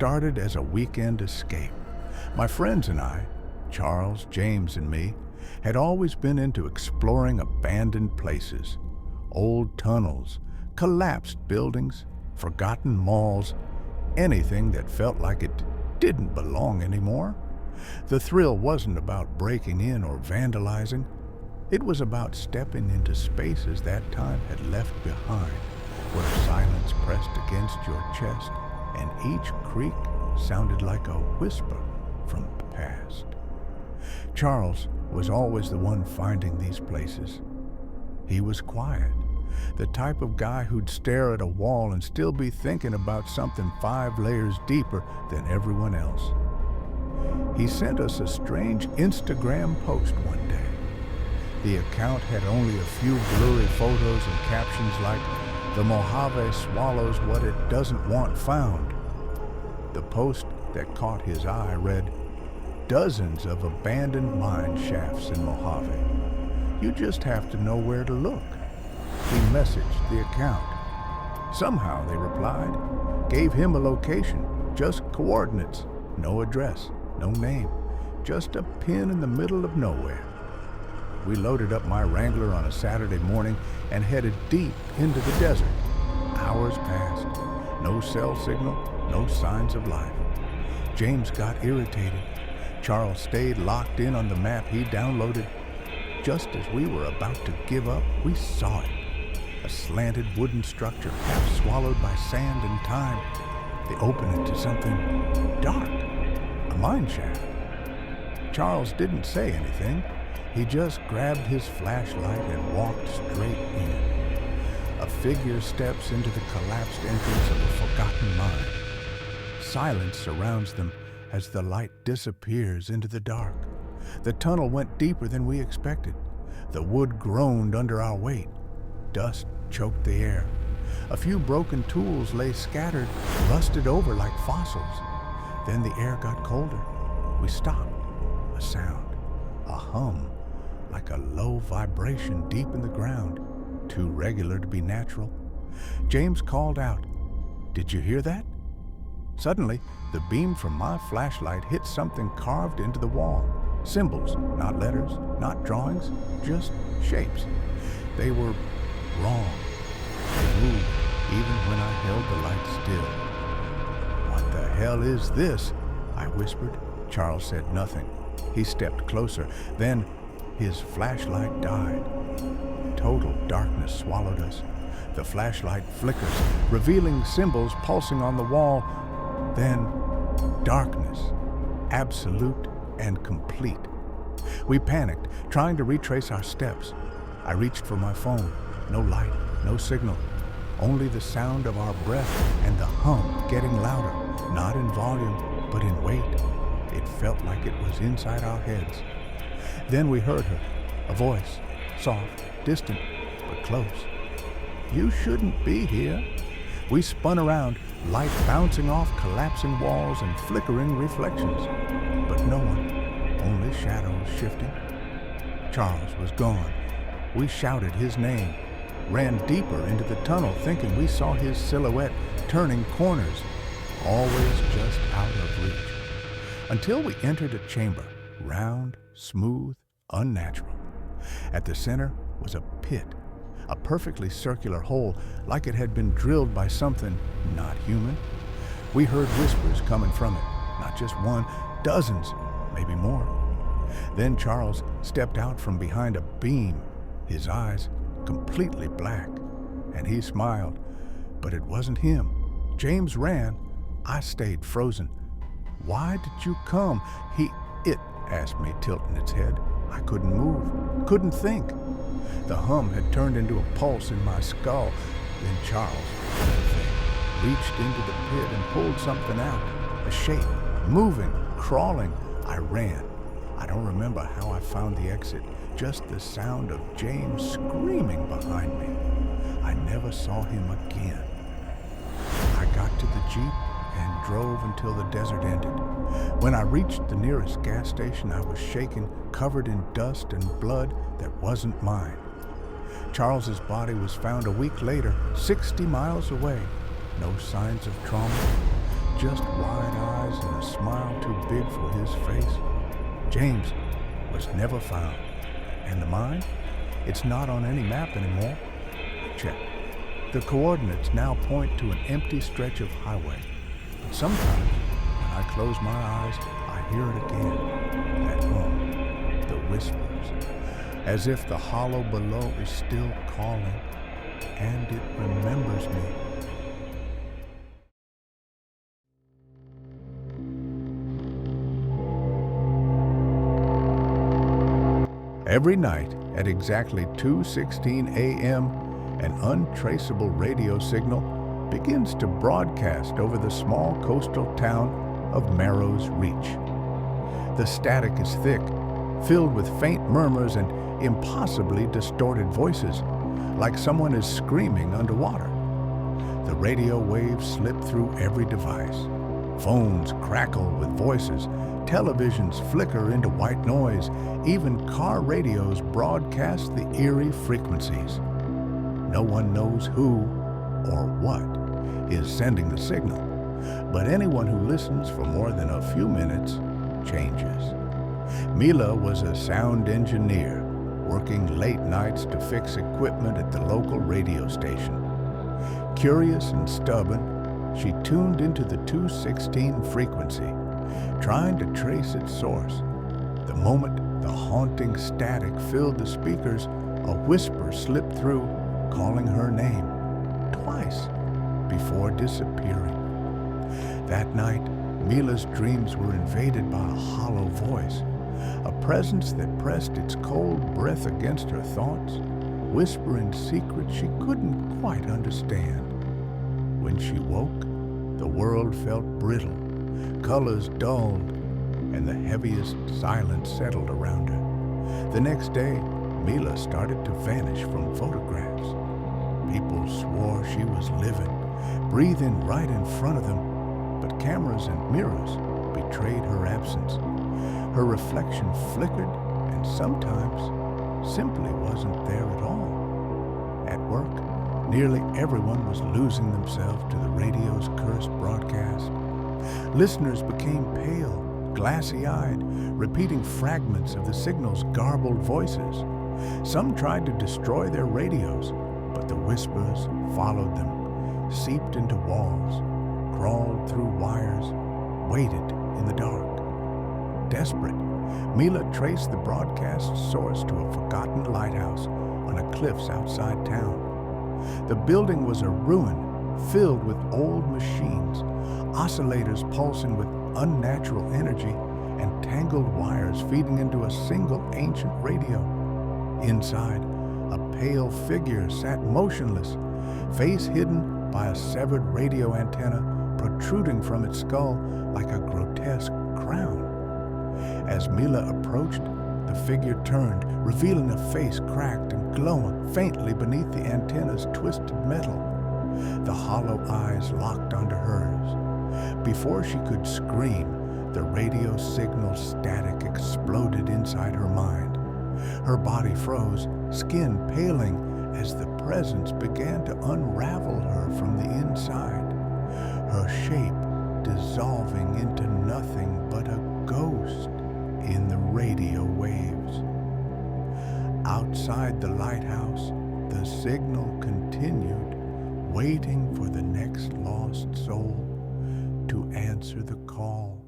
started as a weekend escape. My friends and I, Charles, James, and me, had always been into exploring abandoned places, old tunnels, collapsed buildings, forgotten malls, anything that felt like it didn't belong anymore. The thrill wasn't about breaking in or vandalizing. It was about stepping into spaces that time had left behind, where silence pressed against your chest and each creak sounded like a whisper from the past. Charles was always the one finding these places. He was quiet, the type of guy who'd stare at a wall and still be thinking about something 5 layers deeper than everyone else. He sent us a strange Instagram post one day. The account had only a few blurry photos and captions like, "The Mojave swallows what it doesn't want found." The post that caught his eye read, "Dozens of abandoned mine shafts in Mojave. You just have to know where to look." He messaged the account. Somehow they replied, gave him a location, just coordinates, no address, no name, just a pin in the middle of nowhere. We loaded up my Wrangler on a Saturday morning and headed deep into the desert. Hours passed, no cell signal, no signs of life. James got irritated. Charles stayed locked in on the map he downloaded. Just as we were about to give up, we saw it. A slanted wooden structure half swallowed by sand and time. The opening to something dark, a mine shaft. Charles didn't say anything. He just grabbed his flashlight and walked straight in. A figure steps into the collapsed entrance of a forgotten mine. Silence surrounds them as the light disappears into the dark. The tunnel went deeper than we expected. The wood groaned under our weight. Dust choked the air. A few broken tools lay scattered, rusted over like fossils. Then the air got colder. We stopped. A sound, a hum, like a low vibration deep in the ground, too regular to be natural. James called out, "Did you hear that?" Suddenly, the beam from my flashlight hit something carved into the wall. Symbols, not letters, not drawings, just shapes. They were wrong. They moved even when I held the light still. "What the hell is this?" I whispered. Charles said nothing. He stepped closer. Then his flashlight died. Total darkness swallowed us. The flashlight flickers, revealing symbols pulsing on the wall. Then darkness, absolute and complete. We panicked, trying to retrace our steps. I reached for my phone. No light, no signal. Only the sound of our breath and the hum getting louder, not in volume, but in weight. It felt like it was inside our heads. Then we heard her, a voice, soft, distant, but close. "You shouldn't be here." We spun around, light bouncing off collapsing walls and flickering reflections. But no one, only shadows shifting. Charles was gone. We shouted his name, ran deeper into the tunnel thinking we saw his silhouette turning corners, always just out of reach. Until we entered a chamber, round, smooth, unnatural. At the center was a pit, a perfectly circular hole like it had been drilled by something not human. We heard whispers coming from it, not just one, dozens, maybe more. Then Charles stepped out from behind a beam, his eyes completely black, and he smiled, but it wasn't him. James ran. I stayed frozen. "Why did you come?" It asked me, tilting its head. I couldn't move, couldn't think. The hum had turned into a pulse in my skull. Then Charles reached into the pit and pulled something out, a shape, moving, crawling. I ran. I don't remember how I found the exit, just the sound of James screaming behind me. I never saw him again. I got to the Jeep and drove until the desert ended. When I reached the nearest gas station, I was shaken, covered in dust and blood that wasn't mine. Charles's body was found a week later, 60 miles away. No signs of trauma, just wide eyes and a smile too big for his face. James was never found. And the mine? It's not on any map anymore. Check. The coordinates now point to an empty stretch of highway. But sometimes, when I close my eyes, I hear it again. That hum, the whispers, as if the hollow below is still calling, and it remembers me. Every night at exactly 2:16 a.m., an untraceable radio signal begins to broadcast over the small coastal town of Marrow's Reach. The static is thick, filled with faint murmurs and impossibly distorted voices, like someone is screaming underwater. The radio waves slip through every device. Phones crackle with voices, televisions flicker into white noise, even car radios broadcast the eerie frequencies. No one knows who or what is sending the signal, but anyone who listens for more than a few minutes changes. Mila was a sound engineer, working late nights to fix equipment at the local radio station. Curious and stubborn, she tuned into the 216 frequency, trying to trace its source. The moment the haunting static filled the speakers, a whisper slipped through, calling her name twice before disappearing. That night, Mila's dreams were invaded by a hollow voice, a presence that pressed its cold breath against her thoughts, whispering secrets she couldn't quite understand. When she woke, the world felt brittle, colors dulled, and the heaviest silence settled around her. The next day, Mila started to vanish from photographs. People swore she was living, breathing right in front of them, but cameras and mirrors betrayed her absence. Her reflection flickered and sometimes simply wasn't there at all. At work, nearly everyone was losing themselves to the radio's cursed broadcast. Listeners became pale, glassy-eyed, repeating fragments of the signal's garbled voices. Some tried to destroy their radios, but the whispers followed them, seeped into walls, crawled through wires, waited in the dark. Desperate, Mila traced the broadcast source to a forgotten lighthouse on the cliffs outside town. The building was a ruin filled with old machines, oscillators pulsing with unnatural energy, and tangled wires feeding into a single ancient radio. Inside, a pale figure sat motionless, face hidden by a severed radio antenna protruding from its skull like a grotesque crown. As Mila approached, the figure turned, revealing a face cracked and glowing faintly beneath the antenna's twisted metal. The hollow eyes locked onto hers. Before she could scream, the radio signal static exploded inside her mind. Her body froze, skin paling as the presence began to unravel her from the inside, her shape dissolving into nothing but a ghost in the radio waves. Outside the lighthouse, the signal continued, waiting for the next lost soul to answer the call.